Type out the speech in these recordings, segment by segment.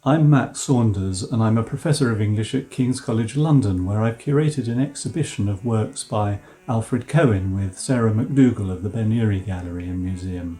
I'm Max Saunders and I'm a Professor of English at King's College London, where I've curated an exhibition of works by Alfred Cohen with Sarah MacDougall of the Ben-Uri Gallery and Museum.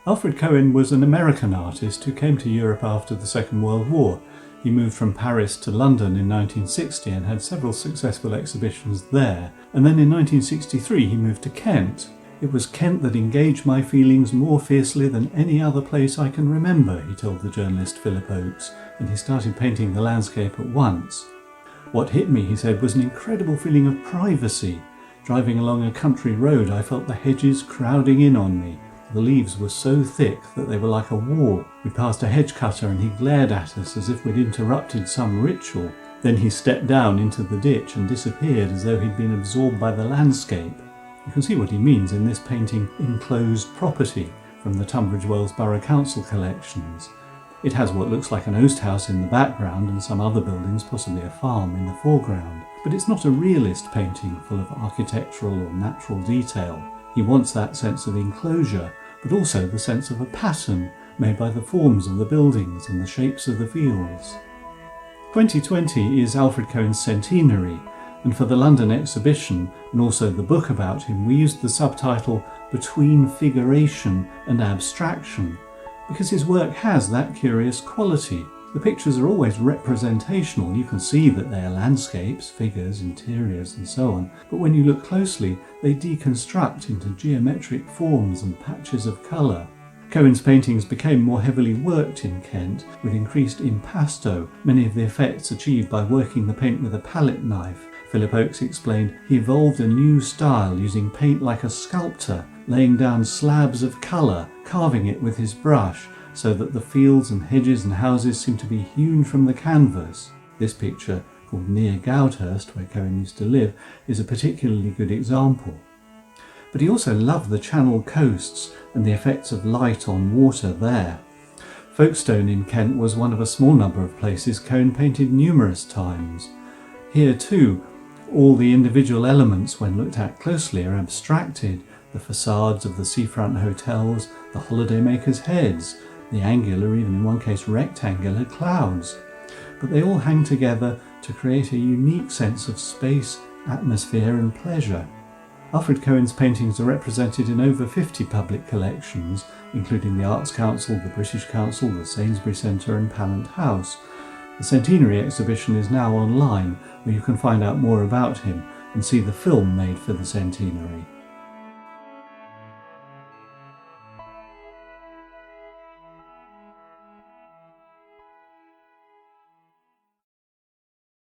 Alfred Cohen was an American artist who came to Europe after the Second World War. He moved from Paris to London in 1960 and had several successful exhibitions there, and then in 1963 he moved to Kent. "It was Kent that engaged my feelings more fiercely than any other place I can remember," he told the journalist Philip Oakes, and he started painting the landscape at once. "What hit me," he said, "was an incredible feeling of privacy. Driving along a country road, I felt the hedges crowding in on me. The leaves were so thick that they were like a wall. We passed a hedge cutter and he glared at us as if we'd interrupted some ritual. Then he stepped down into the ditch and disappeared as though he'd been absorbed by the landscape." You can see what he means in this painting, Enclosed Property, from the Tunbridge Wells Borough Council collections. It has what looks like an oast house in the background and some other buildings, possibly a farm, in the foreground. But it's not a realist painting full of architectural or natural detail. He wants that sense of enclosure, but also the sense of a pattern made by the forms of the buildings and the shapes of the fields. 2020 is Alfred Cohen's centenary, and for the London exhibition and also the book about him, we used the subtitle Between Figuration and Abstraction, because his work has that curious quality. The pictures are always representational. You can see that they are landscapes, figures, interiors and so on, but when you look closely they deconstruct into geometric forms and patches of colour. Cohen's paintings became more heavily worked in Kent, with increased impasto, many of the effects achieved by working the paint with a palette knife. Philip Oakes explained he evolved a new style using paint like a sculptor, laying down slabs of colour, carving it with his brush, so that the fields and hedges and houses seem to be hewn from the canvas. This picture, called Near Goudhurst, where Cohen used to live, is a particularly good example. But he also loved the Channel coasts and the effects of light on water there. Folkestone in Kent was one of a small number of places Cohen painted numerous times. Here too, all the individual elements, when looked at closely, are abstracted: the facades of the seafront hotels, the holidaymakers' heads, the angular, even in one case rectangular, clouds. But they all hang together to create a unique sense of space, atmosphere and pleasure. Alfred Cohen's paintings are represented in over 50 public collections, including the Arts Council, the British Council, the Sainsbury Centre and Pannant House. The Centenary exhibition is now online, where you can find out more about him and see the film made for the Centenary.